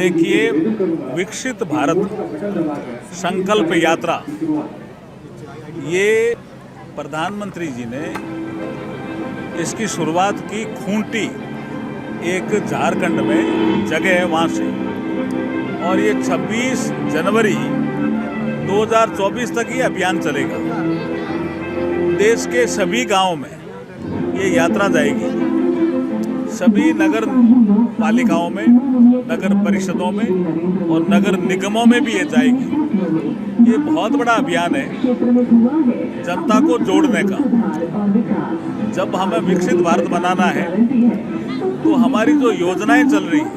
देखिए, विकसित भारत संकल्प यात्रा, ये प्रधानमंत्री जी ने इसकी शुरुआत की खूंटी, एक झारखंड में जगह है वहाँ से, और ये 26 जनवरी 2024 तक ये अभियान चलेगा। देश के सभी गांवों में ये यात्रा जाएगी, सभी नगर पालिकाओं में, नगर परिषदों में और नगर निगमों में भी ये जाएगी। ये बहुत बड़ा अभियान है जनता को जोड़ने का। जब हमें विकसित भारत बनाना है तो हमारी जो योजनाएं चल रही हैं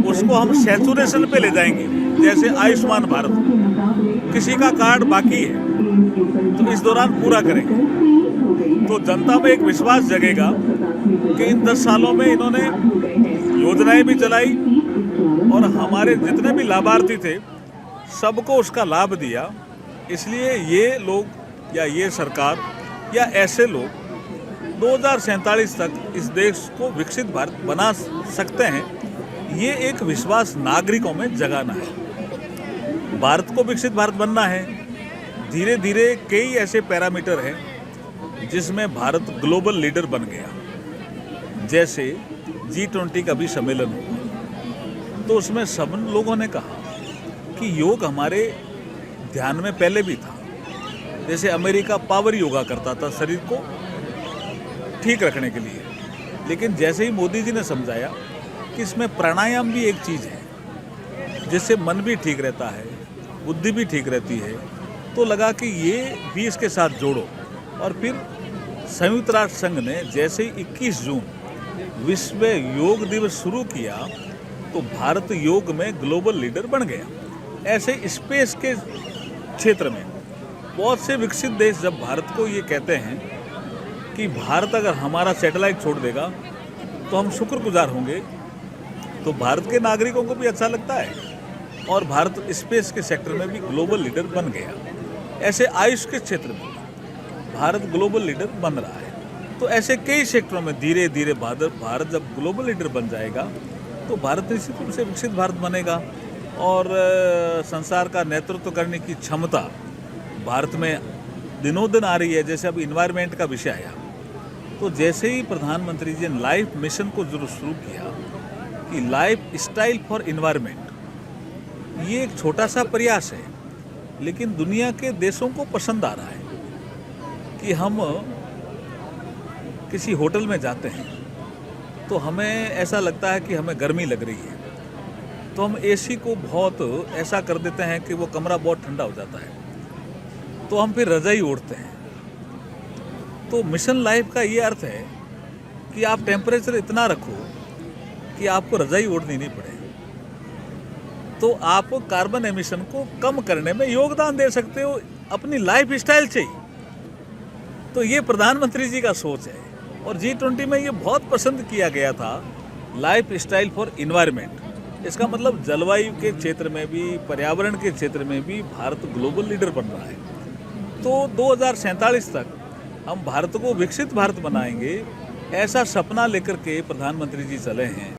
उसको हम सैचुरेशन पे ले जाएंगे। जैसे आयुष्मान भारत, किसी का कार्ड बाकी है तो इस दौरान पूरा करेंगे, तो जनता में एक विश्वास जगेगा कि इन 10 सालों में इन्होंने योजनाएं भी चलाई और हमारे जितने भी लाभार्थी थे सबको उसका लाभ दिया। इसलिए ये लोग या ये सरकार या ऐसे लोग 2047 तक इस देश को विकसित भारत बना सकते हैं। ये एक विश्वास नागरिकों में जगाना है। भारत को विकसित भारत बनना है। धीरे धीरे कई ऐसे पैरामीटर हैं जिसमें भारत ग्लोबल लीडर बन गया। जैसे G20 का भी सम्मेलन हुआ तो उसमें सब लोगों ने कहा कि योग हमारे ध्यान में पहले भी था। जैसे अमेरिका पावर योगा करता था शरीर को ठीक रखने के लिए, लेकिन जैसे ही मोदी जी ने समझाया कि इसमें प्राणायाम भी एक चीज़ है जिससे मन भी ठीक रहता है, बुद्धि भी ठीक रहती है, तो लगा कि ये भी इसके साथ जोड़ो। और फिर संयुक्त राष्ट्र संघ ने जैसे ही 21 जून विश्व योग दिवस शुरू किया तो भारत योग में ग्लोबल लीडर बन गया। ऐसे स्पेस के क्षेत्र में बहुत से विकसित देश जब भारत को ये कहते हैं कि भारत अगर हमारा सैटेलाइट छोड़ देगा तो हम शुक्रगुजार होंगे, तो भारत के नागरिकों को भी अच्छा लगता है और भारत स्पेस के सेक्टर में भी ग्लोबल लीडर बन गया। ऐसे आयुष के क्षेत्र में भारत ग्लोबल लीडर बन रहा है। तो ऐसे कई सेक्टरों में धीरे धीरे भारत जब ग्लोबल लीडर बन जाएगा तो भारत निश्चित रूप से विकसित भारत बनेगा और संसार का नेतृत्व करने की क्षमता भारत में दिनों दिन आ रही है। जैसे अब इन्वायरमेंट का विषय आया तो जैसे ही प्रधानमंत्री जी ने लाइफ मिशन को जरूर शुरू किया कि लाइफ स्टाइल फॉर इन्वायरमेंट, ये एक छोटा सा प्रयास है लेकिन दुनिया के देशों को पसंद आ रहा है कि हम किसी होटल में जाते हैं तो हमें ऐसा लगता है कि हमें गर्मी लग रही है तो हम एसी को बहुत ऐसा कर देते हैं कि वो कमरा बहुत ठंडा हो जाता है, तो हम फिर रजाई ओढ़ते हैं। तो मिशन लाइफ का ये अर्थ है कि आप टेम्परेचर इतना रखो कि आपको रजाई ओढ़नी नहीं पड़े, तो आप कार्बन एमिशन को कम करने में योगदान दे सकते हो अपनी लाइफ स्टाइल से ही। तो ये प्रधानमंत्री जी का सोच है और G20 में ये बहुत पसंद किया गया था, लाइफ स्टाइल फॉर इन्वायरमेंट। इसका मतलब जलवायु के क्षेत्र में भी, पर्यावरण के क्षेत्र में भी भारत ग्लोबल लीडर बन रहा है। तो 2047 तक हम भारत को विकसित भारत बनाएंगे, ऐसा सपना लेकर के प्रधानमंत्री जी चले हैं।